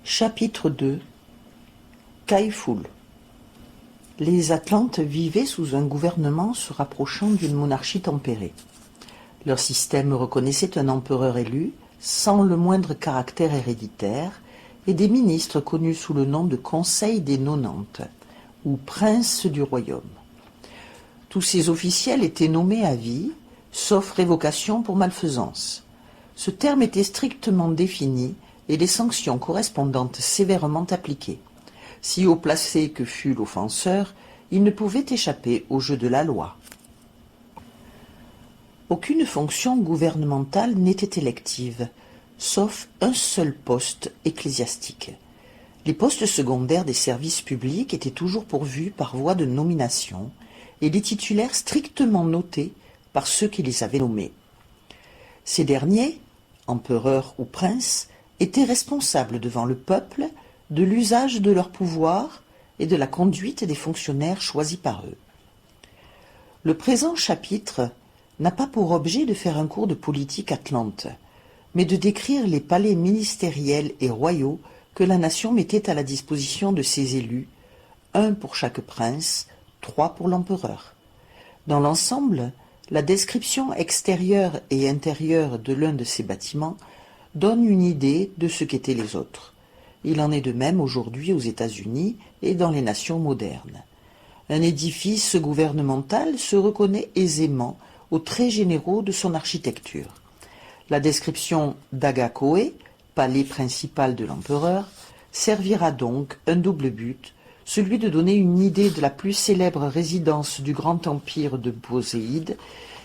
Chapitre 2 Caïfoul. Les Atlantes vivaient sous un gouvernement se rapprochant d'une monarchie tempérée. Leur système reconnaissait un empereur élu, sans le moindre caractère héréditaire, et des ministres connus sous le nom de Conseil des Nonantes, ou princes du royaume. Tous ces officiels étaient nommés à vie, sauf révocation pour malfaisance. Ce terme était strictement défini et les sanctions correspondantes sévèrement appliquées. Si haut placé que fût l'offenseur, il ne pouvait échapper au jeu de la loi. Aucune fonction gouvernementale n'était élective, sauf un seul poste ecclésiastique. Les postes secondaires des services publics étaient toujours pourvus par voie de nomination et les titulaires strictement notés par ceux qui les avaient nommés. Ces derniers, empereurs ou princes, étaient responsables devant le peuple de l'usage de leur pouvoir et de la conduite des fonctionnaires choisis par eux. Le présent chapitre n'a pas pour objet de faire un cours de politique atlante, mais de décrire les palais ministériels et royaux que la nation mettait à la disposition de ses élus, un pour chaque prince, 3 pour l'empereur. Dans l'ensemble, la description extérieure et intérieure de l'un de ces bâtiments donne une idée de ce qu'étaient les autres. Il en est de même aujourd'hui aux États-Unis et dans les nations modernes. Un édifice gouvernemental se reconnaît aisément aux traits généraux de son architecture. La description d'Agakoé, palais principal de l'empereur, servira donc un double but, celui de donner une idée de la plus célèbre résidence du grand empire de Poséide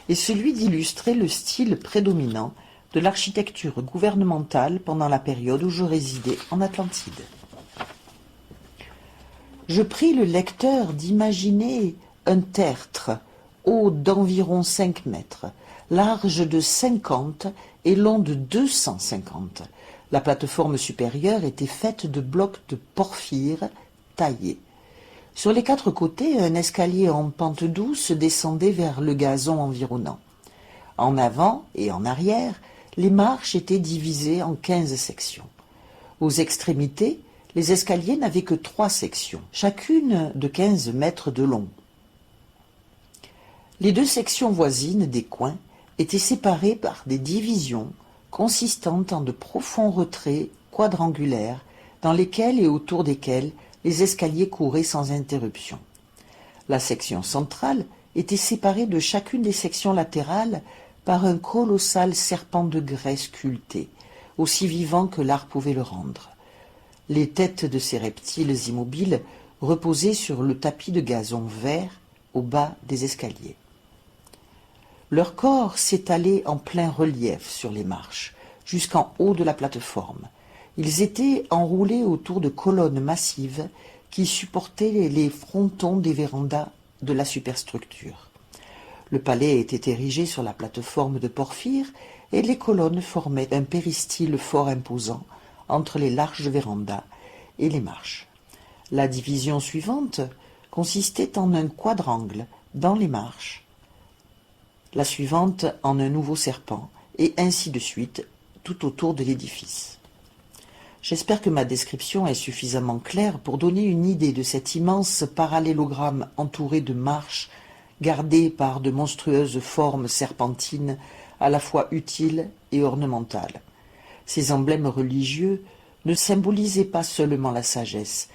et celui d'illustrer le style prédominant de l'architecture gouvernementale pendant la période où je résidais en Atlantide. Je prie le lecteur d'imaginer un tertre haut d'environ 5 mètres, large de 50 et long de 250. La plateforme supérieure était faite de blocs de porphyre taillés. Sur les 4 côtés, un escalier en pente douce descendait vers le gazon environnant. En avant et en arrière, les marches étaient divisées en 15 sections. Aux extrémités, les escaliers n'avaient que 3 sections, chacune de 15 mètres de long. Les 2 sections voisines des coins étaient séparées par des divisions consistant en de profonds retraits quadrangulaires dans lesquels et autour desquels les escaliers couraient sans interruption. La section centrale était séparée de chacune des sections latérales par un colossal serpent de grès sculpté, aussi vivant que l'art pouvait le rendre. Les têtes de ces reptiles immobiles reposaient sur le tapis de gazon vert au bas des escaliers. Leur corps s'étalait en plein relief sur les marches, jusqu'en haut de la plateforme. Ils étaient enroulés autour de colonnes massives qui supportaient les frontons des vérandas de la superstructure. Le palais était érigé sur la plateforme de porphyre et les colonnes formaient un péristyle fort imposant entre les larges vérandas et les marches. La division suivante consistait en un quadrangle dans les marches, la suivante en un nouveau serpent, et ainsi de suite tout autour de l'édifice. J'espère que ma description est suffisamment claire pour donner une idée de cet immense parallélogramme entouré de marches gardées par de monstrueuses formes serpentines à la fois utiles et ornementales. Ces emblèmes religieux ne symbolisaient pas seulement la sagesse,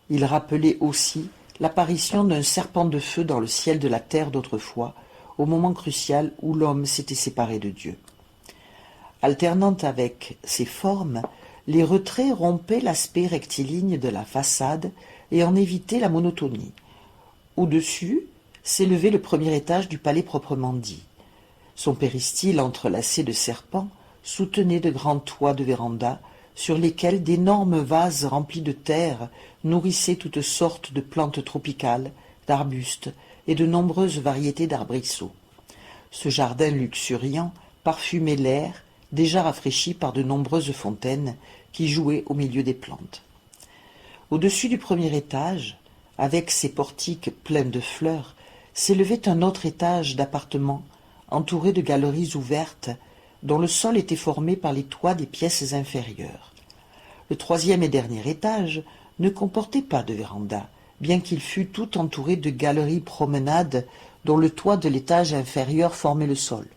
ils rappelaient aussi l'apparition d'un serpent de feu dans le ciel de la terre d'autrefois, au moment crucial où l'homme s'était séparé de Dieu. Alternant avec ces formes, les retraits rompaient l'aspect rectiligne de la façade et en évitaient la monotonie. Au-dessus s'élevait le premier étage du palais proprement dit. Son péristyle entrelacé de serpents soutenait de grands toits de véranda sur lesquels d'énormes vases remplis de terre nourrissaient toutes sortes de plantes tropicales, d'arbustes et de nombreuses variétés d'arbrisseaux. Ce jardin luxuriant parfumait l'air, déjà rafraîchi par de nombreuses fontaines qui jouaient au milieu des plantes. Au-dessus du premier étage, avec ses portiques pleins de fleurs, s'élevait un autre étage d'appartements entouré de galeries ouvertes dont le sol était formé par les toits des pièces inférieures. Le troisième et dernier étage ne comportait pas de véranda, bien qu'il fût tout entouré de galeries promenades dont le toit de l'étage inférieur formait le sol.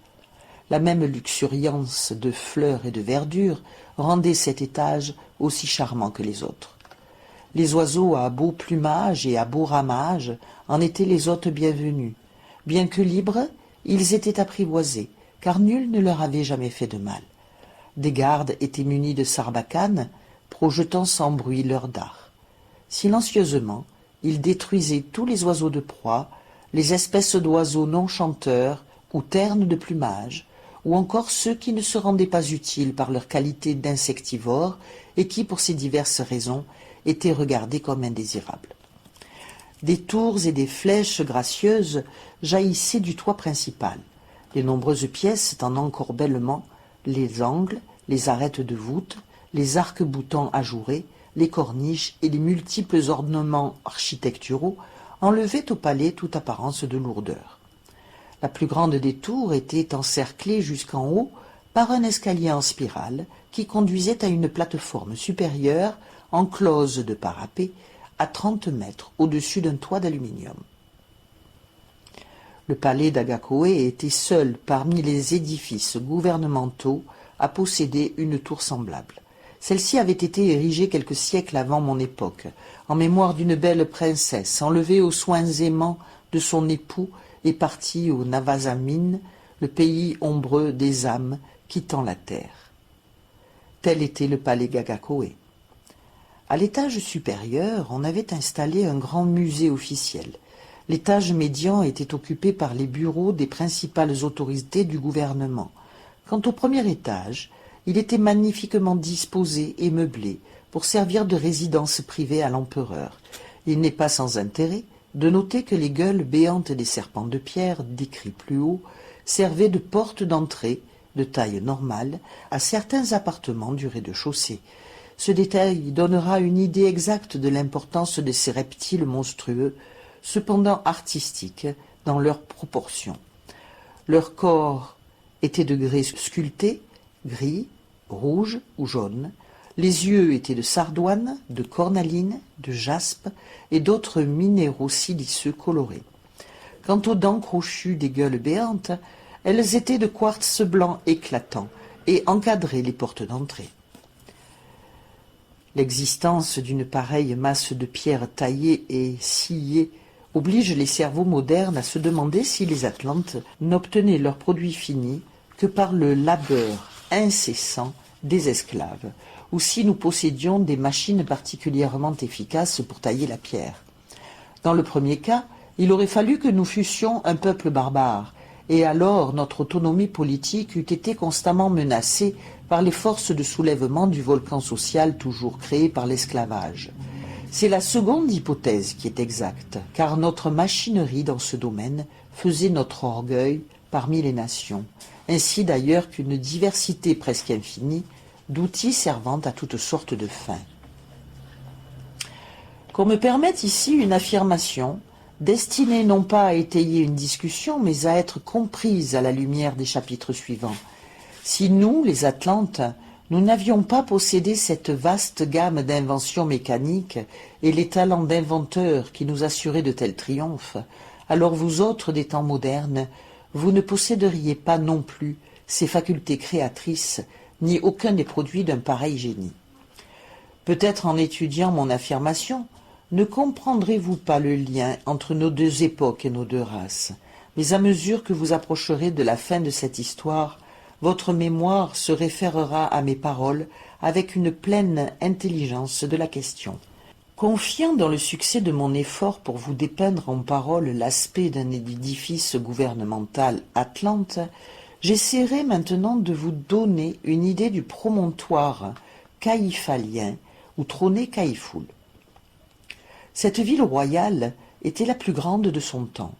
La même luxuriance de fleurs et de verdure rendait cet étage aussi charmant que les autres. Les oiseaux à beau plumage et à beau ramage en étaient les hôtes bienvenus. Bien que libres, ils étaient apprivoisés, car nul ne leur avait jamais fait de mal. Des gardes étaient munis de sarbacanes, projetant sans bruit leurs dards. Silencieusement, ils détruisaient tous les oiseaux de proie, les espèces d'oiseaux non chanteurs ou ternes de plumage, ou encore ceux qui ne se rendaient pas utiles par leur qualité d'insectivores et qui, pour ces diverses raisons, étaient regardés comme indésirables. Des tours et des flèches gracieuses jaillissaient du toit principal. Les nombreuses pièces en encorbellement, les angles, les arêtes de voûte, les arcs-boutants ajourés, les corniches et les multiples ornements architecturaux enlevaient au palais toute apparence de lourdeur. La plus grande des tours était encerclée jusqu'en haut par un escalier en spirale qui conduisait à une plateforme supérieure enclose de parapets à 30 mètres au-dessus d'un toit d'aluminium. Le palais d'Agakoé était seul parmi les édifices gouvernementaux à posséder une tour semblable. Celle-ci avait été érigée quelques siècles avant mon époque, en mémoire d'une belle princesse, enlevée aux soins aimants de son époux et partie au Navasamine, le pays ombreux des âmes, quittant la terre. Tel était le palais Gagakoé. À l'étage supérieur, on avait installé un grand musée officiel. L'étage médian était occupé par les bureaux des principales autorités du gouvernement. Quant au premier étage, il était magnifiquement disposé et meublé pour servir de résidence privée à l'empereur. Il n'est pas sans intérêt de noter que les gueules béantes des serpents de pierre, décrits plus haut, servaient de porte d'entrée, de taille normale, à certains appartements du rez-de-chaussée. Ce détail donnera une idée exacte de l'importance de ces reptiles monstrueux, cependant artistiques dans leurs proportions. Leur corps était de grès sculpté, gris, rouge ou jaune. Les yeux étaient de sardoine, de cornaline, de jaspe et d'autres minéraux siliceux colorés. Quant aux dents crochues des gueules béantes, elles étaient de quartz blanc éclatant et encadraient les portes d'entrée. L'existence d'une pareille masse de pierre taillée et sciée oblige les cerveaux modernes à se demander si les Atlantes n'obtenaient leurs produits finis que par le labeur incessant des esclaves, ou si nous possédions des machines particulièrement efficaces pour tailler la pierre. Dans le premier cas, il aurait fallu que nous fussions un peuple barbare, et alors notre autonomie politique eût été constamment menacée par les forces de soulèvement du volcan social toujours créé par l'esclavage. C'est la seconde hypothèse qui est exacte, car notre machinerie dans ce domaine faisait notre orgueil parmi les nations, ainsi d'ailleurs qu'une diversité presque infinie d'outils servant à toutes sortes de fins. Qu'on me permette ici une affirmation, destinée non pas à étayer une discussion, mais à être comprise à la lumière des chapitres suivants. Si nous, les Atlantes, nous n'avions pas possédé cette vaste gamme d'inventions mécaniques et les talents d'inventeurs qui nous assuraient de tels triomphes, alors vous autres des temps modernes, vous ne posséderiez pas non plus ces facultés créatrices, ni aucun des produits d'un pareil génie. Peut-être en étudiant mon affirmation, ne comprendrez-vous pas le lien entre nos deux époques et nos deux races, mais à mesure que vous approcherez de la fin de cette histoire, votre mémoire se référera à mes paroles avec une pleine intelligence de la question. Confiant dans le succès de mon effort pour vous dépeindre en paroles l'aspect d'un édifice gouvernemental atlante, j'essaierai maintenant de vous donner une idée du promontoire caïphalien où trônait Caïfoul. Cette ville royale était la plus grande de son temps.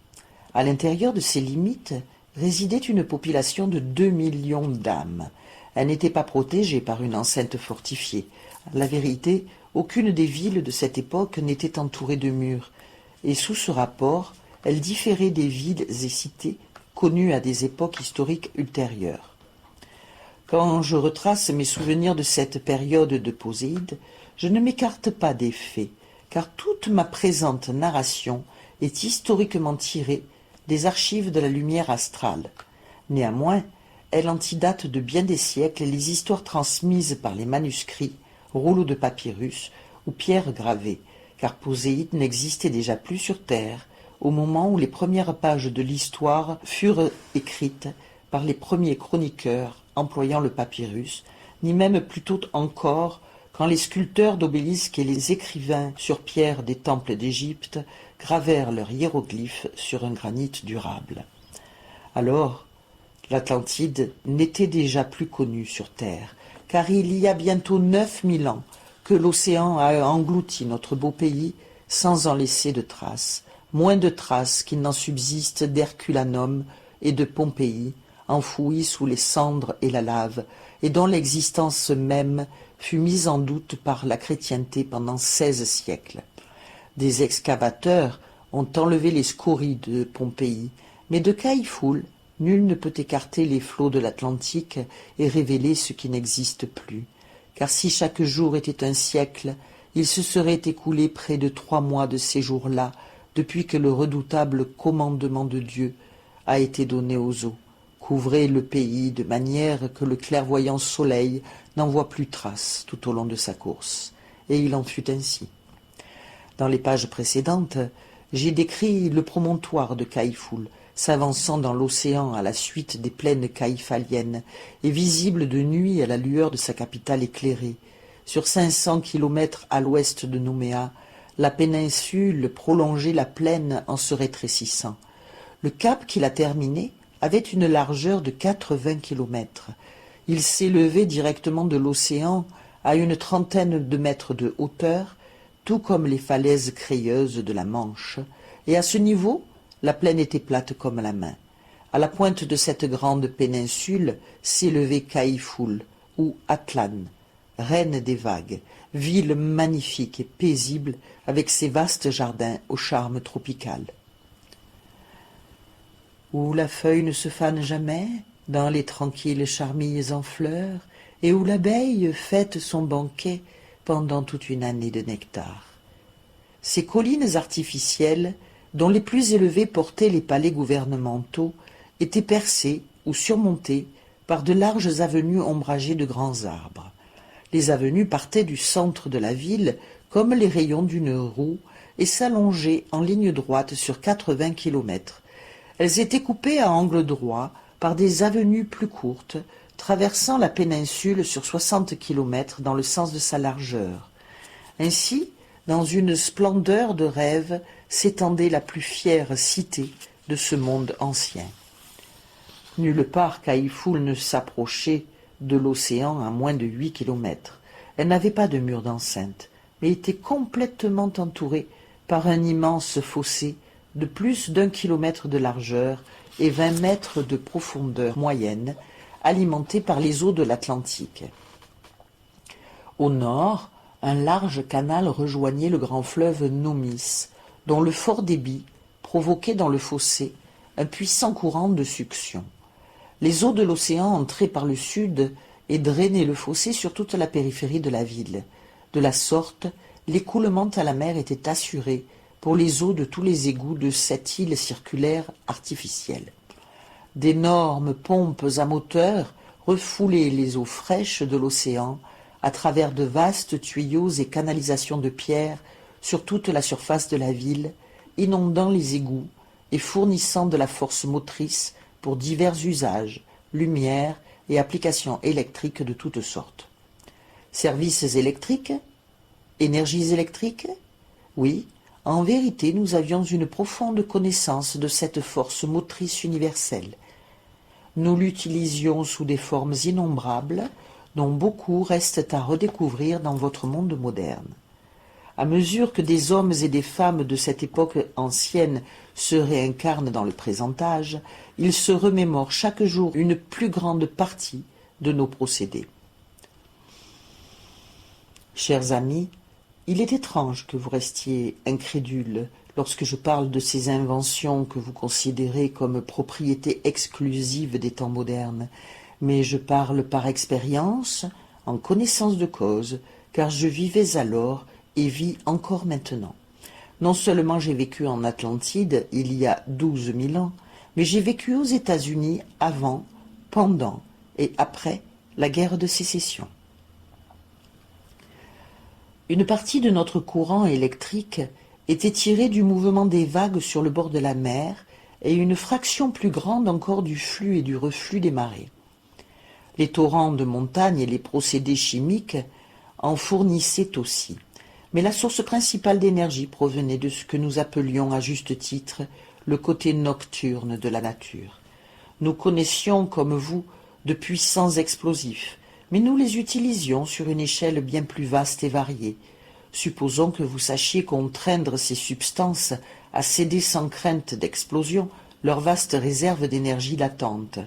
À l'intérieur de ses limites résidait une population de 2 millions d'âmes. Elle n'était pas protégée par une enceinte fortifiée. À la vérité, aucune des villes de cette époque n'était entourée de murs, et sous ce rapport, elle différait des villes et cités connues à des époques historiques ultérieures. Quand je retrace mes souvenirs de cette période de Poséide, je ne m'écarte pas des faits, car toute ma présente narration est historiquement tirée des archives de la lumière astrale. Néanmoins, elle antidate de bien des siècles les histoires transmises par les manuscrits, rouleaux de papyrus ou pierres gravées, car Poséide n'existait déjà plus sur Terre au moment où les premières pages de l'histoire furent écrites par les premiers chroniqueurs employant le papyrus, ni même plus tôt encore quand les sculpteurs d'obélisques et les écrivains sur pierre des temples d'Égypte gravèrent leurs hiéroglyphes sur un granit durable. Alors, l'Atlantide n'était déjà plus connue sur Terre, car il y a bientôt 9000 ans que l'océan a englouti notre beau pays sans en laisser de traces, moins de traces qu'il n'en subsiste d'Herculanum et de Pompéi, enfouis sous les cendres et la lave, et dont l'existence même fut mise en doute par la chrétienté pendant 16 siècles. Des excavateurs ont enlevé les scories de Pompéi, mais de Caïfoul, nul ne peut écarter les flots de l'Atlantique et révéler ce qui n'existe plus. Car si chaque jour était un siècle, il se serait écoulé près de 3 mois de ces jours-là, depuis que le redoutable commandement de Dieu a été donné aux eaux. Couvrez le pays de manière que le clairvoyant soleil n'en voit plus trace tout au long de sa course. Et il en fut ainsi. Dans les pages précédentes, j'ai décrit le promontoire de Caïfoul, s'avançant dans l'océan à la suite des plaines caïphaliennes, et visible de nuit à la lueur de sa capitale éclairée. Sur 500 kilomètres à l'ouest de Nouméa, la péninsule prolongeait la plaine en se rétrécissant. Le cap qui la terminait avait une largeur de 80 kilomètres. Il s'élevait directement de l'océan à une trentaine de mètres de hauteur, tout comme les falaises crayeuses de la Manche, et à ce niveau, la plaine était plate comme la main. À la pointe de cette grande péninsule s'élevait Caïfoul, ou Atlan, reine des vagues, ville magnifique et paisible avec ses vastes jardins au charme tropical. Où la feuille ne se fane jamais, dans les tranquilles charmilles en fleurs, et où l'abeille fête son banquet pendant toute une année de nectar. Ces collines artificielles, dont les plus élevées portaient les palais gouvernementaux, étaient percées ou surmontées par de larges avenues ombragées de grands arbres. Les avenues partaient du centre de la ville comme les rayons d'une roue et s'allongeaient en ligne droite sur 80 kilomètres. Elles étaient coupées à angle droit par des avenues plus courtes, traversant la péninsule sur 60 kilomètres dans le sens de sa largeur. Ainsi, dans une splendeur de rêve, s'étendait la plus fière cité de ce monde ancien. Nulle part Caïfoul ne s'approchait de l'océan à moins de 8 kilomètres. Elle n'avait pas de mur d'enceinte, mais était complètement entourée par un immense fossé de plus d'1 kilomètre de largeur et 20 mètres de profondeur moyenne, alimenté par les eaux de l'Atlantique. Au nord, un large canal rejoignait le grand fleuve Nomis, dont le fort débit provoquait dans le fossé un puissant courant de succion. Les eaux de l'océan entraient par le sud et drainaient le fossé sur toute la périphérie de la ville. De la sorte, l'écoulement à la mer était assuré pour les eaux de tous les égouts de cette île circulaire artificielle. D'énormes pompes à moteur refoulaient les eaux fraîches de l'océan à travers de vastes tuyaux et canalisations de pierre sur toute la surface de la ville, inondant les égouts et fournissant de la force motrice pour divers usages, lumière et applications électriques de toutes sortes. Services électriques? Énergies électriques? Oui, en vérité, nous avions une profonde connaissance de cette force motrice universelle. Nous l'utilisions sous des formes innombrables, dont beaucoup restent à redécouvrir dans votre monde moderne. À mesure que des hommes et des femmes de cette époque ancienne se réincarnent dans le présent âge, ils se remémorent chaque jour une plus grande partie de nos procédés. Chers amis, il est étrange que vous restiez incrédules lorsque je parle de ces inventions que vous considérez comme propriété exclusive des temps modernes, mais je parle par expérience, en connaissance de cause, car je vivais alors et vis encore maintenant. Non seulement j'ai vécu en Atlantide il y a 12 000 ans, mais j'ai vécu aux États-Unis avant, pendant et après la guerre de sécession. Une partie de notre courant électrique était tirée du mouvement des vagues sur le bord de la mer et une fraction plus grande encore du flux et du reflux des marées. Les torrents de montagne et les procédés chimiques en fournissaient aussi. Mais la source principale d'énergie provenait de ce que nous appelions à juste titre le côté nocturne de la nature. Nous connaissions, comme vous, de puissants explosifs, mais nous les utilisions sur une échelle bien plus vaste et variée. Supposons que vous sachiez contraindre ces substances à céder sans crainte d'explosion leur vaste réserve d'énergie latente.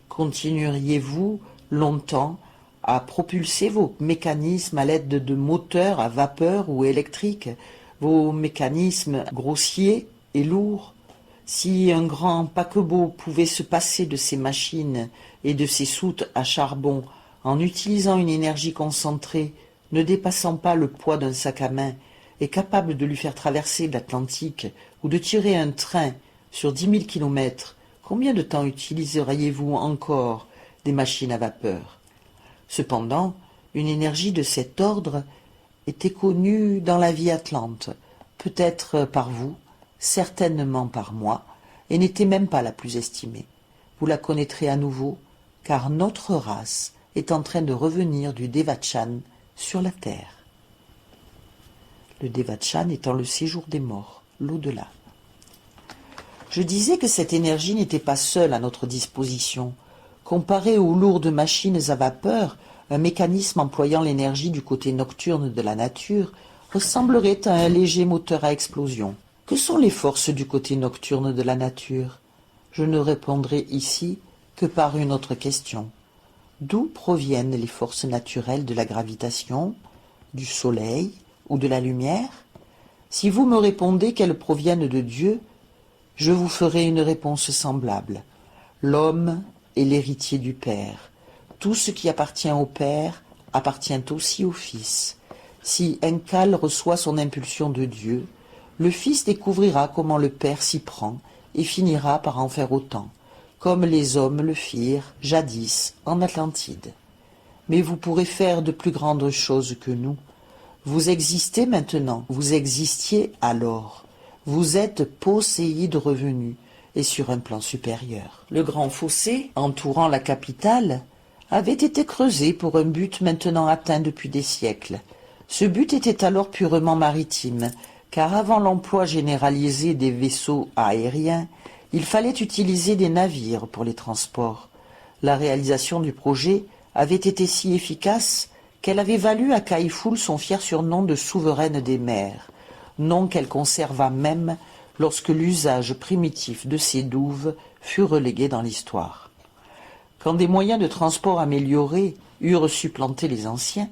Continueriez-vous longtemps à propulser vos mécanismes à l'aide de moteurs à vapeur ou électriques, vos mécanismes grossiers et lourds? Si un grand paquebot pouvait se passer de ses machines et de ses soutes à charbon en utilisant une énergie concentrée ne dépassant pas le poids d'un sac à main et capable de lui faire traverser l'Atlantique ou de tirer un train sur 10 000 kilomètres, combien de temps utiliseriez-vous encore des machines à vapeur? Cependant, une énergie de cet ordre était connue dans la vie atlante, peut-être par vous, certainement par moi, et n'était même pas la plus estimée. Vous la connaîtrez à nouveau, car notre race est en train de revenir du Devachan sur la terre. Le Devachan étant le séjour des morts, l'au-delà. Je disais que cette énergie n'était pas seule à notre disposition. Comparée aux lourdes machines à vapeur, un mécanisme employant l'énergie du côté nocturne de la nature ressemblerait à un léger moteur à explosion. Que sont les forces du côté nocturne de la nature? Je ne répondrai ici que par une autre question. D'où proviennent les forces naturelles de la gravitation, du soleil ou de la lumière? Si vous me répondez qu'elles proviennent de Dieu, je vous ferai une réponse semblable. L'homme est l'héritier du Père. Tout ce qui appartient au Père appartient aussi au Fils. Si Encal reçoit son impulsion de Dieu, le Fils découvrira comment le Père s'y prend et finira par en faire autant, comme les hommes le firent jadis en Atlantide. Mais vous pourrez faire de plus grandes choses que nous. Vous existez maintenant, vous existiez alors. Vous êtes Poséide revenu, et sur un plan supérieur. Le grand fossé, entourant la capitale, avait été creusé pour un but maintenant atteint depuis des siècles. Ce but était alors purement maritime, car avant l'emploi généralisé des vaisseaux aériens, il fallait utiliser des navires pour les transports. La réalisation du projet avait été si efficace qu'elle avait valu à Kaifoul son fier surnom de souveraine des mers, nom qu'elle conserva même lorsque l'usage primitif de ces douves fut relégué dans l'histoire. Quand des moyens de transport améliorés eurent supplanté les anciens,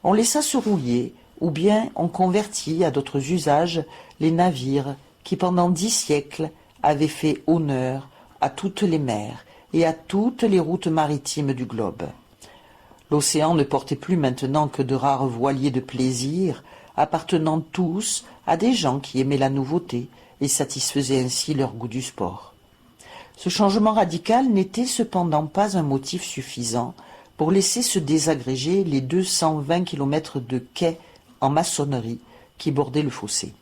on laissa se rouiller ou bien on convertit à d'autres usages les navires qui pendant 10 siècles avaient fait honneur à toutes les mers et à toutes les routes maritimes du globe. L'océan ne portait plus maintenant que de rares voiliers de plaisir, appartenant tous à des gens qui aimaient la nouveauté et satisfaisaient ainsi leur goût du sport. Ce changement radical n'était cependant pas un motif suffisant pour laisser se désagréger les 220 kilomètres de quais en maçonnerie qui bordaient le fossé.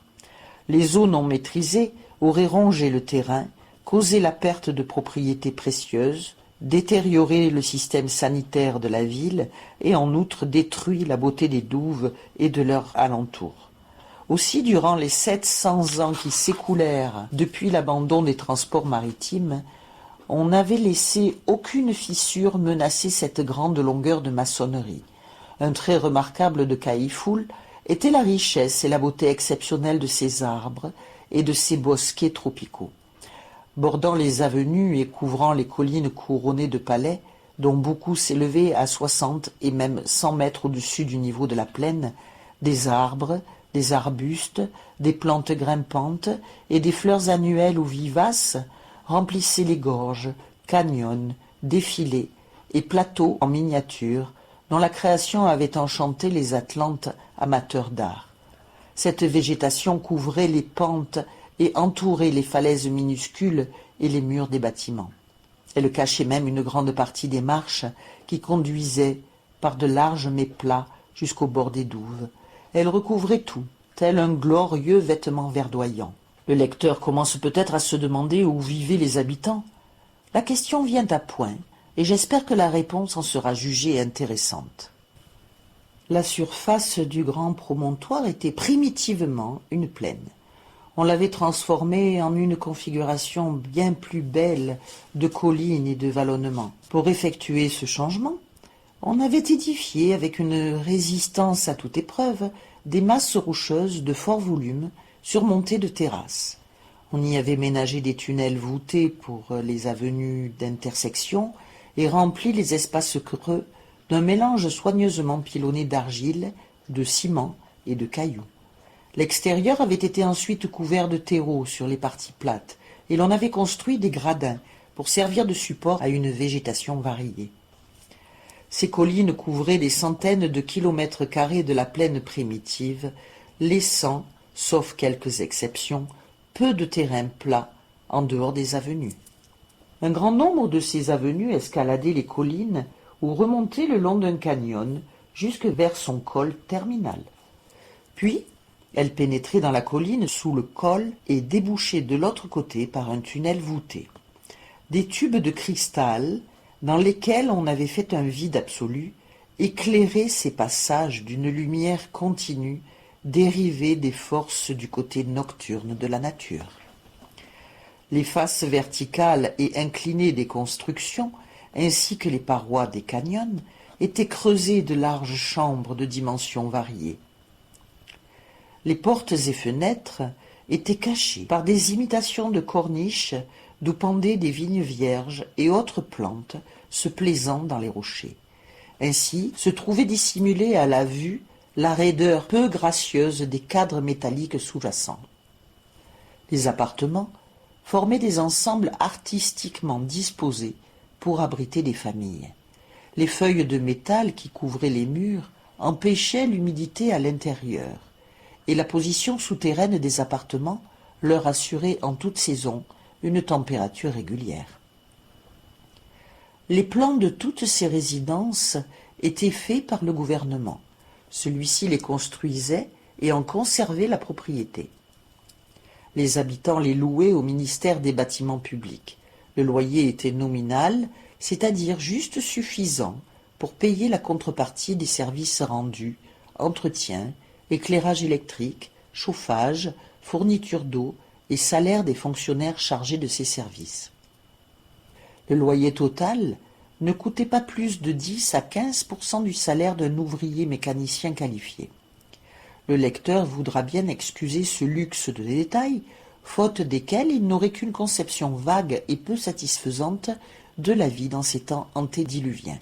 Les eaux non maîtrisées auraient rongé le terrain, causé la perte de propriétés précieuses, détérioré le système sanitaire de la ville et en outre détruit la beauté des douves et de leurs alentours. Aussi, durant les 700 ans qui s'écoulèrent depuis l'abandon des transports maritimes, on n'avait laissé aucune fissure menacer cette grande longueur de maçonnerie. Un trait remarquable de Kaifoul était la richesse et la beauté exceptionnelle de ses arbres et de ses bosquets tropicaux. Bordant les avenues et couvrant les collines couronnées de palais, dont beaucoup s'élevaient à 60 et même 100 mètres au-dessus du niveau de la plaine, des arbres, des arbustes, des plantes grimpantes et des fleurs annuelles ou vivaces remplissaient les gorges, canyons, défilés et plateaux en miniature, dont la création avait enchanté les Atlantes amateurs d'art. Cette végétation couvrait les pentes et entourait les falaises minuscules et les murs des bâtiments. Elle cachait même une grande partie des marches qui conduisaient par de larges méplats jusqu'au bord des douves. Elle recouvrait tout, tel un glorieux vêtement verdoyant. Le lecteur commence peut-être à se demander où vivaient les habitants. La question vient à point, et j'espère que la réponse en sera jugée intéressante. La surface du grand promontoire était primitivement une plaine. On l'avait transformée en une configuration bien plus belle de collines et de vallonnements. Pour effectuer ce changement, on avait édifié avec une résistance à toute épreuve des masses rocheuses de fort volume surmontées de terrasses. On y avait ménagé des tunnels voûtés pour les avenues d'intersection et rempli les espaces creux d'un mélange soigneusement pilonné d'argile, de ciment et de cailloux. L'extérieur avait été ensuite couvert de terreau sur les parties plates, et l'on avait construit des gradins pour servir de support à une végétation variée. Ces collines couvraient des centaines de kilomètres carrés de la plaine primitive, laissant, sauf quelques exceptions, peu de terrain plat en dehors des avenues. Un grand nombre de ces avenues escaladaient les collines ou remontaient le long d'un canyon jusque vers son col terminal. Puis, elles pénétraient dans la colline sous le col et débouchaient de l'autre côté par un tunnel voûté. Des tubes de cristal, dans lesquels on avait fait un vide absolu, éclairaient ces passages d'une lumière continue dérivée des forces du côté nocturne de la nature. Les faces verticales et inclinées des constructions, ainsi que les parois des canyons, étaient creusées de larges chambres de dimensions variées. Les portes et fenêtres étaient cachées par des imitations de corniches d'où pendaient des vignes vierges et autres plantes se plaisant dans les rochers. Ainsi se trouvait dissimulée à la vue la raideur peu gracieuse des cadres métalliques sous-jacents. Les appartements formaient des ensembles artistiquement disposés pour abriter des familles. Les feuilles de métal qui couvraient les murs empêchaient l'humidité à l'intérieur, et la position souterraine des appartements leur assurait en toute saison une température régulière. Les plans de toutes ces résidences étaient faits par le gouvernement. Celui-ci les construisait et en conservait la propriété. Les habitants les louaient au ministère des Bâtiments publics. Le loyer était nominal, c'est-à-dire juste suffisant pour payer la contrepartie des services rendus, entretien, éclairage électrique, chauffage, fourniture d'eau et salaire des fonctionnaires chargés de ces services. Le loyer total ne coûtait pas plus de 10 à 15% du salaire d'un ouvrier mécanicien qualifié. Le lecteur voudra bien excuser ce luxe de détails, faute desquels il n'aurait qu'une conception vague et peu satisfaisante de la vie dans ces temps antédiluviens.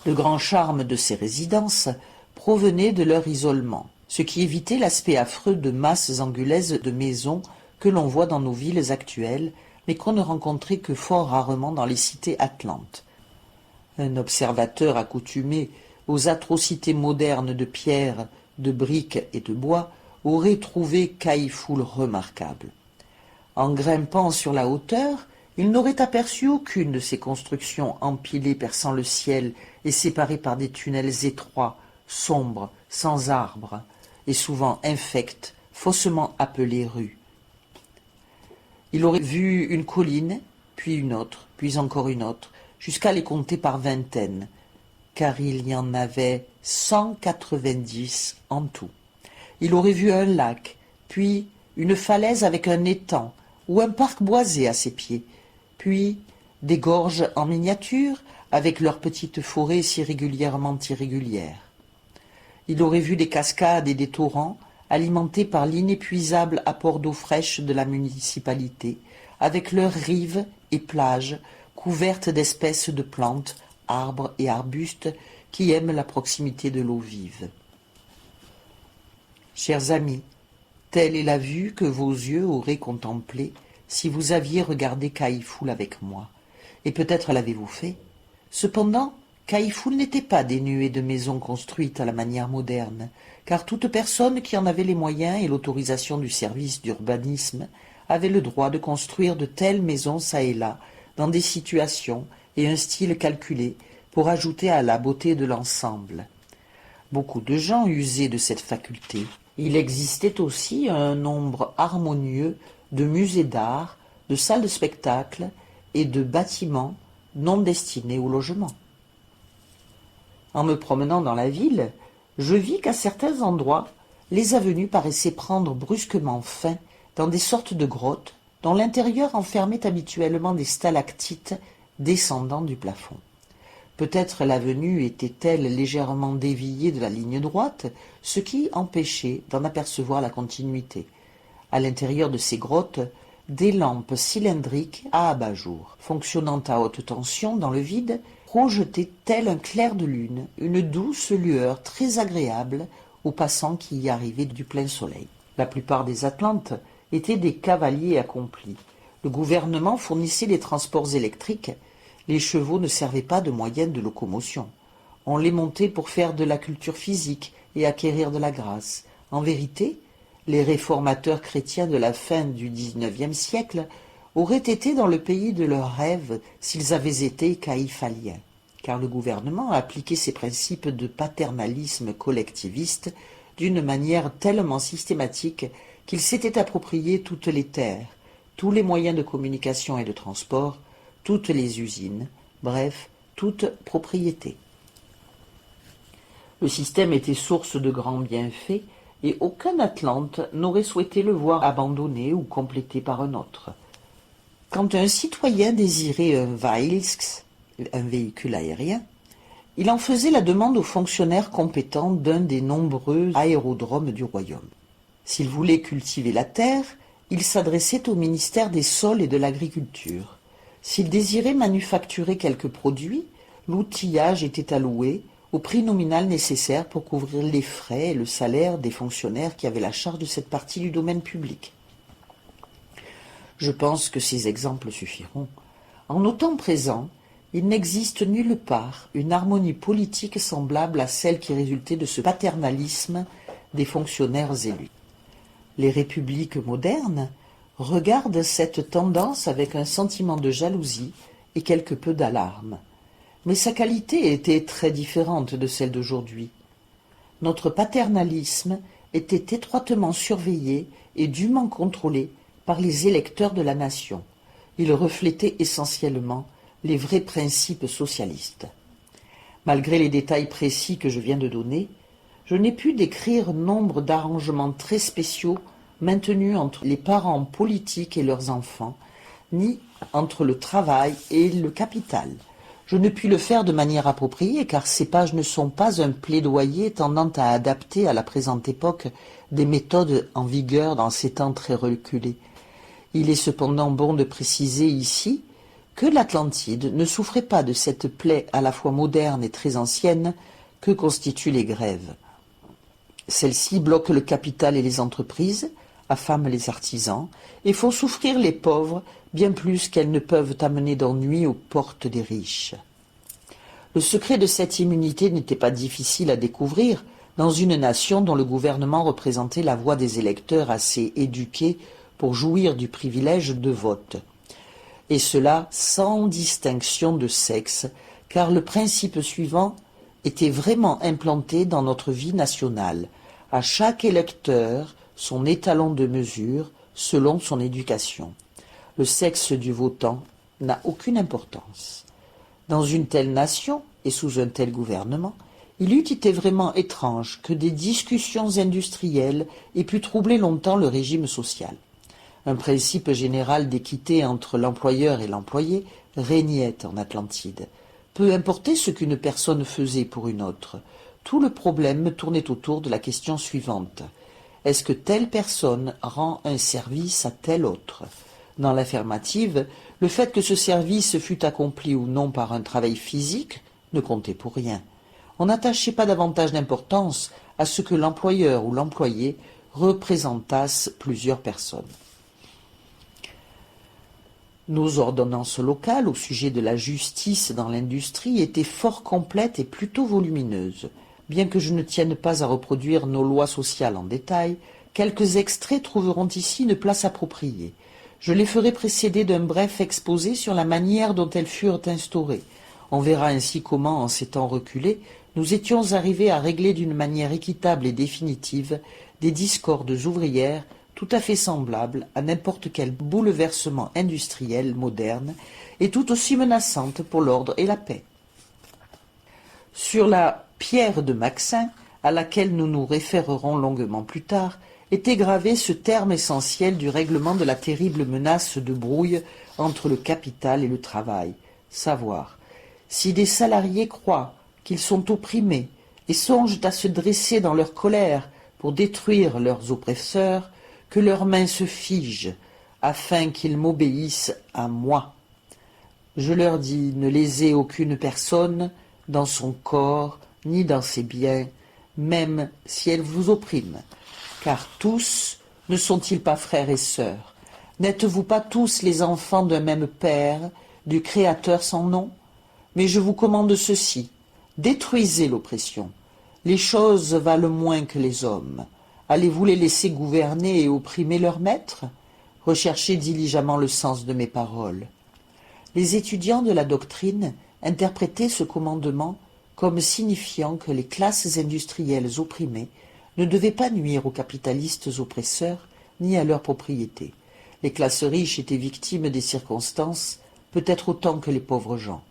Le grand charme de ces résidences provenait de leur isolement, ce qui évitait l'aspect affreux de masses anguleuses de maisons que l'on voit dans nos villes actuelles, mais qu'on ne rencontrait que fort rarement dans les cités atlantes. Un observateur accoutumé aux atrocités modernes de pierre, de briques et de bois aurait trouvé Caillefoul remarquable. En grimpant sur la hauteur, il n'aurait aperçu aucune de ces constructions empilées perçant le ciel et séparées par des tunnels étroits, sombres, sans arbres, et souvent infectes, faussement appelées rues. Il aurait vu une colline, puis une autre, puis encore une autre, jusqu'à les compter par vingtaines, car il y en avait 190 en tout. Il aurait vu un lac, puis une falaise avec un étang, ou un parc boisé à ses pieds, puis des gorges en miniature, avec leurs petites forêts si régulièrement irrégulières. Il aurait vu des cascades et des torrents, alimentés par l'inépuisable apport d'eau fraîche de la municipalité, avec leurs rives et plages couvertes d'espèces de plantes, arbres et arbustes qui aiment la proximité de l'eau vive. Chers amis, telle est la vue que vos yeux auraient contemplée si vous aviez regardé Caillefoul avec moi, et peut-être l'avez-vous fait. Cependant, Caïfoul n'était pas dénué de maisons construites à la manière moderne, car toute personne qui en avait les moyens et l'autorisation du service d'urbanisme avait le droit de construire de telles maisons çà et là, dans des situations et un style calculés pour ajouter à la beauté de l'ensemble. Beaucoup de gens usaient de cette faculté. Il existait aussi un nombre harmonieux de musées d'art, de salles de spectacle et de bâtiments non destinés au logement. En me promenant dans la ville, je vis qu'à certains endroits, les avenues paraissaient prendre brusquement fin dans des sortes de grottes dont l'intérieur enfermait habituellement des stalactites descendant du plafond. Peut-être l'avenue était-elle légèrement déviée de la ligne droite, ce qui empêchait d'en apercevoir la continuité. À l'intérieur de ces grottes, des lampes cylindriques à abat-jour, fonctionnant à haute tension dans le vide, projetaient tel un clair de lune une douce lueur très agréable aux passants qui y arrivaient du plein soleil. La plupart des Atlantes étaient des cavaliers accomplis. Le gouvernement fournissait des transports électriques. Les chevaux ne servaient pas de moyens de locomotion. On les montait pour faire de la culture physique et acquérir de la grâce. En vérité, les réformateurs chrétiens de la fin du XIXe siècle auraient été dans le pays de leurs rêves s'ils avaient été caïphaliens, car le gouvernement appliquait ses principes de paternalisme collectiviste d'une manière tellement systématique qu'il s'était approprié toutes les terres, tous les moyens de communication et de transport, toutes les usines, bref, toute propriété. Le système était source de grands bienfaits et aucun Atlante n'aurait souhaité le voir abandonné ou complété par un autre. Quand un citoyen désirait un Vailsks, un véhicule aérien, il en faisait la demande aux fonctionnaires compétents d'un des nombreux aérodromes du royaume. S'il voulait cultiver la terre, il s'adressait au ministère des Sols et de l'Agriculture. S'il désirait manufacturer quelques produits, l'outillage était alloué au prix nominal nécessaire pour couvrir les frais et le salaire des fonctionnaires qui avaient la charge de cette partie du domaine public. Je pense que ces exemples suffiront. En nos temps présents, il n'existe nulle part une harmonie politique semblable à celle qui résultait de ce paternalisme des fonctionnaires élus. Les républiques modernes regardent cette tendance avec un sentiment de jalousie et quelque peu d'alarme. Mais sa qualité était très différente de celle d'aujourd'hui. Notre paternalisme était étroitement surveillé et dûment contrôlé par les électeurs de la nation. Il reflétait essentiellement les vrais principes socialistes. Malgré les détails précis que je viens de donner, je n'ai pu décrire nombre d'arrangements très spéciaux maintenus entre les parents politiques et leurs enfants, ni entre le travail et le capital. Je ne puis le faire de manière appropriée, car ces pages ne sont pas un plaidoyer tendant à adapter à la présente époque des méthodes en vigueur dans ces temps très reculés. Il est cependant bon de préciser ici que l'Atlantide ne souffrait pas de cette plaie à la fois moderne et très ancienne que constituent les grèves. Celles-ci bloquent le capital et les entreprises, affament les artisans et font souffrir les pauvres bien plus qu'elles ne peuvent amener d'ennui aux portes des riches. Le secret de cette immunité n'était pas difficile à découvrir dans une nation dont le gouvernement représentait la voix des électeurs assez éduqués pour jouir du privilège de vote. Et cela sans distinction de sexe, car le principe suivant était vraiment implanté dans notre vie nationale. À chaque électeur, son étalon de mesure selon son éducation. Le sexe du votant n'a aucune importance. Dans une telle nation et sous un tel gouvernement, il eût été vraiment étrange que des discussions industrielles aient pu troubler longtemps le régime social. Un principe général d'équité entre l'employeur et l'employé régnait en Atlantide. Peu importait ce qu'une personne faisait pour une autre, tout le problème tournait autour de la question suivante. Est-ce que telle personne rend un service à telle autre? Dans l'affirmative, le fait que ce service fût accompli ou non par un travail physique ne comptait pour rien. On n'attachait pas davantage d'importance à ce que l'employeur ou l'employé représentasse plusieurs personnes. Nos ordonnances locales au sujet de la justice dans l'industrie étaient fort complètes et plutôt volumineuses. Bien que je ne tienne pas à reproduire nos lois sociales en détail, quelques extraits trouveront ici une place appropriée. Je les ferai précéder d'un bref exposé sur la manière dont elles furent instaurées. On verra ainsi comment, en ces temps reculés, nous étions arrivés à régler d'une manière équitable et définitive des discordes ouvrières tout à fait semblables à n'importe quel bouleversement industriel moderne et tout aussi menaçantes pour l'ordre et la paix. Sur la pierre de Maxin, à laquelle nous nous référerons longuement plus tard, était gravé ce terme essentiel du règlement de la terrible menace de brouille entre le capital et le travail, savoir, si des salariés croient qu'ils sont opprimés et songent à se dresser dans leur colère pour détruire leurs oppresseurs, que leurs mains se figent, afin qu'ils m'obéissent à moi. Je leur dis, ne lésez aucune personne dans son corps ni dans ses biens, même si elle vous opprime, car tous ne sont-ils pas frères et sœurs? N'êtes-vous pas tous les enfants d'un même Père, du Créateur sans nom? Mais je vous commande ceci, détruisez l'oppression. Les choses valent moins que les hommes. Allez-vous les laisser gouverner et opprimer leurs maîtres? Recherchez diligemment le sens de mes paroles. Les étudiants de la doctrine interprétaient ce commandement comme signifiant que les classes industrielles opprimées ne devaient pas nuire aux capitalistes oppresseurs ni à leurs propriétés. Les classes riches étaient victimes des circonstances, peut-être autant que les pauvres gens.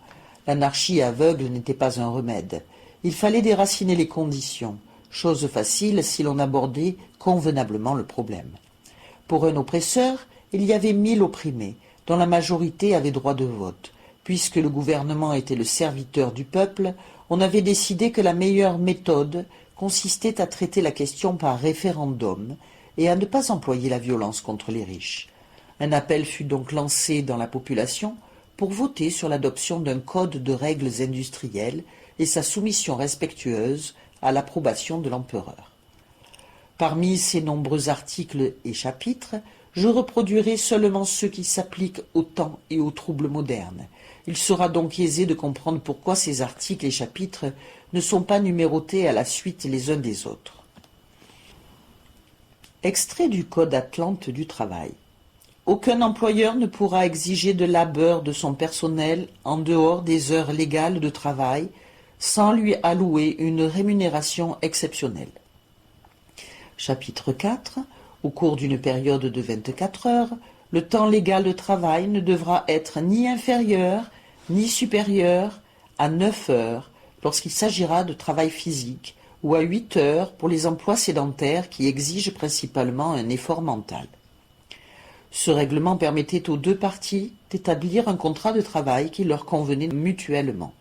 L'anarchie aveugle n'était pas un remède. Il fallait déraciner les conditions, chose facile si l'on abordait convenablement le problème. Pour un oppresseur, il y avait 1000 opprimés, dont la majorité avait droit de vote. Puisque le gouvernement était le serviteur du peuple, on avait décidé que la meilleure méthode consistait à traiter la question par référendum et à ne pas employer la violence contre les riches. Un appel fut donc lancé dans la population pour voter sur l'adoption d'un code de règles industrielles et sa soumission respectueuse à l'approbation de l'empereur. Parmi ces nombreux articles et chapitres, je reproduirai seulement ceux qui s'appliquent au temps et aux troubles modernes. Il sera donc aisé de comprendre pourquoi ces articles et chapitres ne sont pas numérotés à la suite les uns des autres. Extrait du Code Atlante du travail. Aucun employeur ne pourra exiger de labeur de son personnel en dehors des heures légales de travail sans lui allouer une rémunération exceptionnelle. Chapitre 4. Au cours d'une période de 24 heures, le temps légal de travail ne devra être ni inférieur ni supérieur à 9 heures lorsqu'il s'agira de travail physique ou à 8 heures pour les emplois sédentaires qui exigent principalement un effort mental. Ce règlement permettait aux deux parties d'établir un contrat de travail qui leur convenait mutuellement.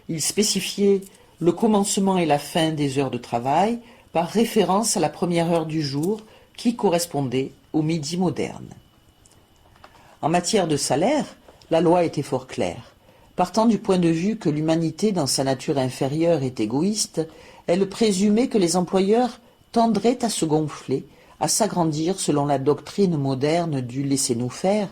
Il spécifiait le commencement et la fin des heures de travail par référence à la première heure du jour qui correspondait au midi moderne. En matière de salaire, la loi était fort claire. Partant du point de vue que l'humanité dans sa nature inférieure est égoïste, elle présumait que les employeurs tendraient à se gonfler, à s'agrandir selon la doctrine moderne du laissez-nous faire.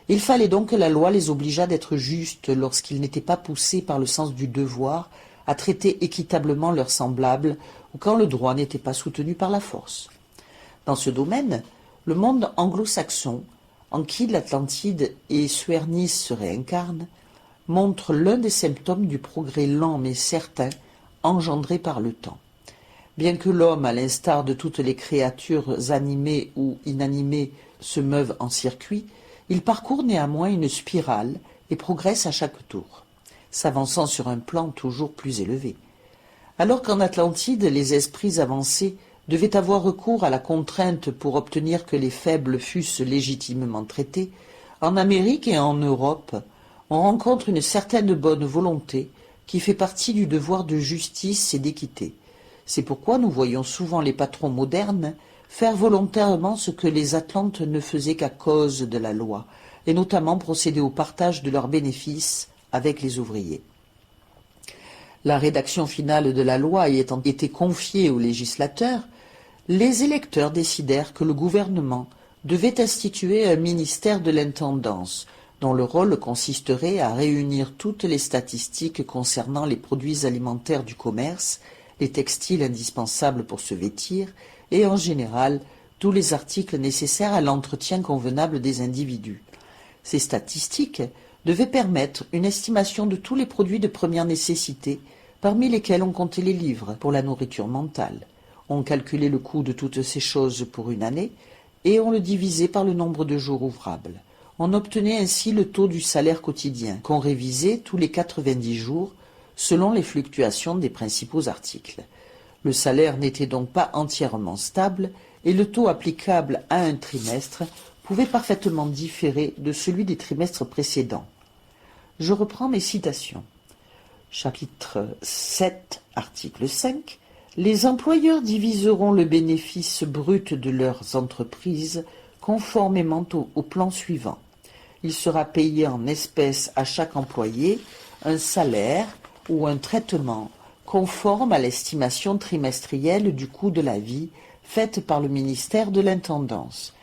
Il fallait donc que la loi les obligeât d'être justes lorsqu'ils n'étaient pas poussés par le sens du devoir à traiter équitablement leurs semblables ou quand le droit n'était pas soutenu par la force. Dans ce domaine, le monde anglo-saxon, en qui l'Atlantide et Suernis se réincarnent, montre l'un des symptômes du progrès lent mais certain engendré par le temps. Bien que l'homme, à l'instar de toutes les créatures animées ou inanimées, se meuve en circuit, il parcourt néanmoins une spirale et progresse à chaque tour, s'avançant sur un plan toujours plus élevé. Alors qu'en Atlantide, les esprits avancés devaient avoir recours à la contrainte pour obtenir que les faibles fussent légitimement traités, en Amérique et en Europe, on rencontre une certaine bonne volonté qui fait partie du devoir de justice et d'équité. C'est pourquoi nous voyons souvent les patrons modernes faire volontairement ce que les Atlantes ne faisaient qu'à cause de la loi, et notamment procéder au partage de leurs bénéfices avec les ouvriers. La rédaction finale de la loi ayant été confiée aux législateurs, les électeurs décidèrent que le gouvernement devait instituer un ministère de l'intendance, dont le rôle consisterait à réunir toutes les statistiques concernant les produits alimentaires du commerce, les textiles indispensables pour se vêtir et en général tous les articles nécessaires à l'entretien convenable des individus. Ces statistiques devaient permettre une estimation de tous les produits de première nécessité, parmi lesquels on comptait les livres pour la nourriture mentale. On calculait le coût de toutes ces choses pour une année et on le divisait par le nombre de jours ouvrables. On obtenait ainsi le taux du salaire quotidien, qu'on révisait tous les 90 jours selon les fluctuations des principaux articles. Le salaire n'était donc pas entièrement stable et le taux applicable à un trimestre pouvait parfaitement différer de celui des trimestres précédents. Je reprends mes citations. Chapitre 7, article 5. Les employeurs diviseront le bénéfice brut de leurs entreprises conformément au plan suivant. Il sera payé en espèces à chaque employé un salaire ou un traitement conforme à l'estimation trimestrielle du coût de la vie faite par le ministère de l'Intendance.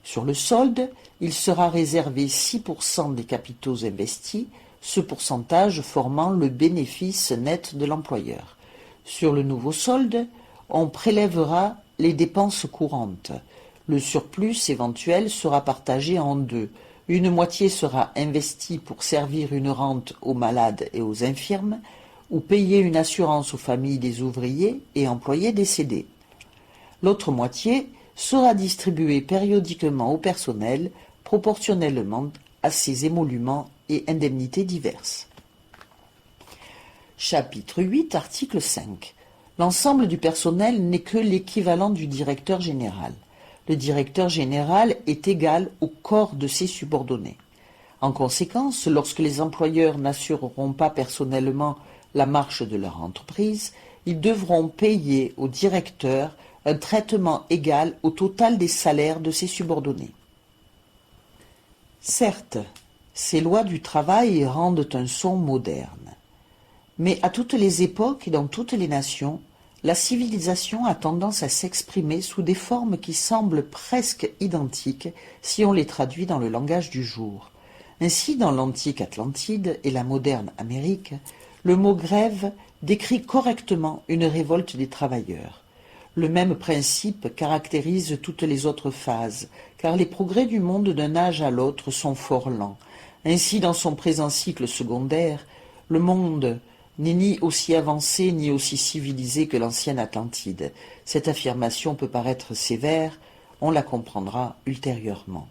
Sur le solde, il sera réservé 6% des capitaux investis, ce pourcentage formant le bénéfice net de l'employeur. Sur le nouveau solde, on prélèvera les dépenses courantes. Le surplus éventuel sera partagé en deux. Une moitié sera investie pour servir une rente aux malades et aux infirmes, ou payer une assurance aux familles des ouvriers et employés décédés. L'autre moitié sera distribuée périodiquement au personnel, proportionnellement à ses émoluments et indemnités diverses. Chapitre 8, article 5. L'ensemble du personnel n'est que l'équivalent du directeur général. Le directeur général est égal au corps de ses subordonnés. En conséquence, lorsque les employeurs n'assureront pas personnellement la marche de leur entreprise, ils devront payer au directeur un traitement égal au total des salaires de ses subordonnés. Certes, ces lois du travail rendent un son moderne. Mais à toutes les époques et dans toutes les nations, la civilisation a tendance à s'exprimer sous des formes qui semblent presque identiques si on les traduit dans le langage du jour. Ainsi, dans l'antique Atlantide et la moderne Amérique, le mot grève décrit correctement une révolte des travailleurs. Le même principe caractérise toutes les autres phases, car les progrès du monde d'un âge à l'autre sont fort lents. Ainsi, dans son présent cycle secondaire, le monde n'est ni aussi avancé ni aussi civilisé que l'ancienne Atlantide. Cette affirmation peut paraître sévère, on la comprendra ultérieurement.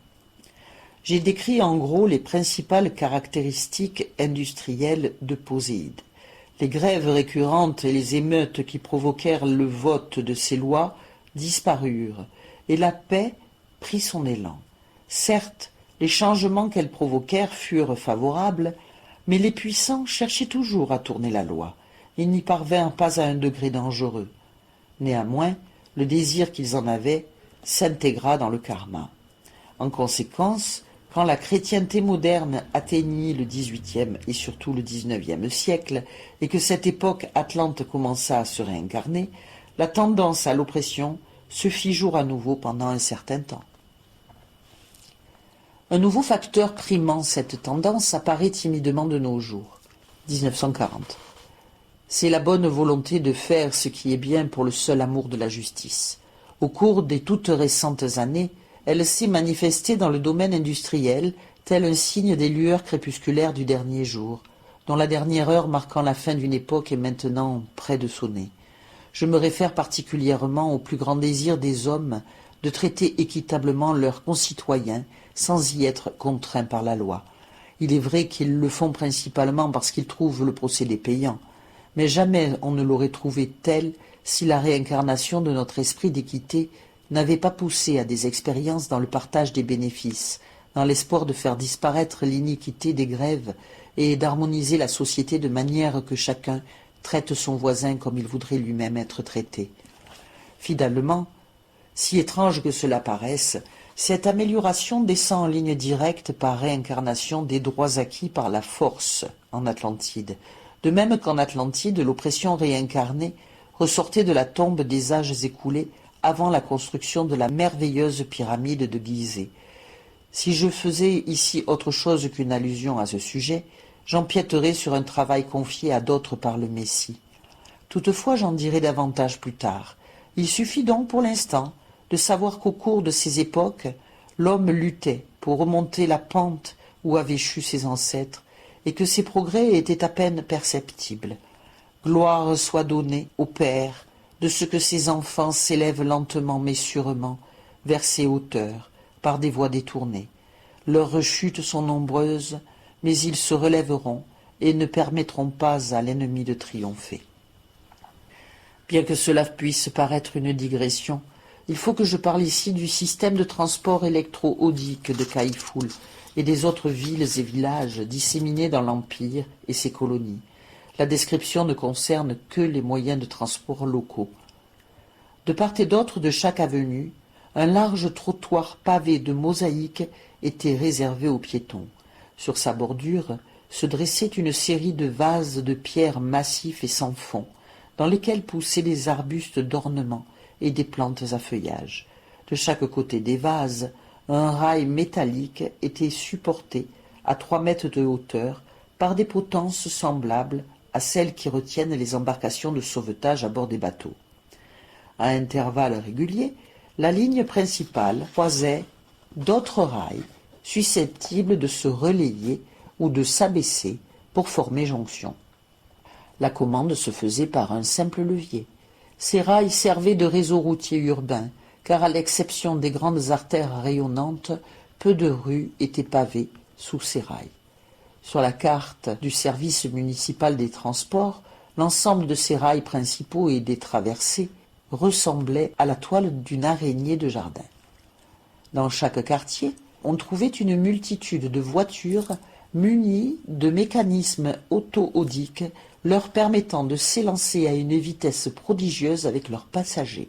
J'ai décrit en gros les principales caractéristiques industrielles de Poséide. Les grèves récurrentes et les émeutes qui provoquèrent le vote de ces lois disparurent, et la paix prit son élan. Certes, les changements qu'elles provoquèrent furent favorables, mais les puissants cherchaient toujours à tourner la loi. Ils n'y parvinrent pas à un degré dangereux. Néanmoins, le désir qu'ils en avaient s'intégra dans le karma. En conséquence, quand la chrétienté moderne atteignit le XVIIIe et surtout le XIXe siècle, et que cette époque atlante commença à se réincarner, la tendance à l'oppression se fit jour à nouveau pendant un certain temps. Un nouveau facteur primant cette tendance apparaît timidement de nos jours. 1940. C'est la bonne volonté de faire ce qui est bien pour le seul amour de la justice. Au cours des toutes récentes années, elle s'est manifestée dans le domaine industriel, tel un signe des lueurs crépusculaires du dernier jour, dont la dernière heure marquant la fin d'une époque est maintenant près de sonner. Je me réfère particulièrement au plus grand désir des hommes de traiter équitablement leurs concitoyens sans y être contraints par la loi. Il est vrai qu'ils le font principalement parce qu'ils trouvent le procédé payant, mais jamais on ne l'aurait trouvé tel si la réincarnation de notre esprit d'équité n'avait pas poussé à des expériences dans le partage des bénéfices, dans l'espoir de faire disparaître l'iniquité des grèves et d'harmoniser la société de manière que chacun traite son voisin comme il voudrait lui-même être traité. Finalement, si étrange que cela paraisse, cette amélioration descend en ligne directe par réincarnation des droits acquis par la force en Atlantide. De même qu'en Atlantide, l'oppression réincarnée ressortait de la tombe des âges écoulés avant la construction de la merveilleuse pyramide de Gizeh. Si je faisais ici autre chose qu'une allusion à ce sujet, j'empiéterais sur un travail confié à d'autres par le Messie. Toutefois, j'en dirai davantage plus tard. Il suffit donc pour l'instant de savoir qu'au cours de ces époques, l'homme luttait pour remonter la pente où avaient chu ses ancêtres, et que ses progrès étaient à peine perceptibles. Gloire soit donnée au Père de ce que ses enfants s'élèvent lentement mais sûrement vers ces hauteurs par des voies détournées. Leurs rechutes sont nombreuses, mais ils se relèveront et ne permettront pas à l'ennemi de triompher. Bien que cela puisse paraître une digression, il faut que je parle ici du système de transport électro-odique de Kaifoul et des autres villes et villages disséminés dans l'Empire et ses colonies. La description ne concerne que les moyens de transport locaux. De part et d'autre de chaque avenue, un large trottoir pavé de mosaïques était réservé aux piétons. Sur sa bordure se dressait une série de vases de pierre massifs et sans fond, dans lesquels poussaient des arbustes d'ornement et des plantes à feuillage. De chaque côté des vases, un rail métallique était supporté à 3 mètres de hauteur par des potences semblables à celles qui retiennent les embarcations de sauvetage à bord des bateaux. À intervalles réguliers, la ligne principale croisait d'autres rails susceptibles de se relayer ou de s'abaisser pour former jonction. La commande se faisait par un simple levier. Ces rails servaient de réseau routier urbain, car à l'exception des grandes artères rayonnantes, peu de rues étaient pavées sous ces rails. Sur la carte du service municipal des transports, l'ensemble de ces rails principaux et des traversées ressemblait à la toile d'une araignée de jardin. Dans chaque quartier, on trouvait une multitude de voitures munies de mécanismes auto-odiques leur permettant de s'élancer à une vitesse prodigieuse avec leurs passagers.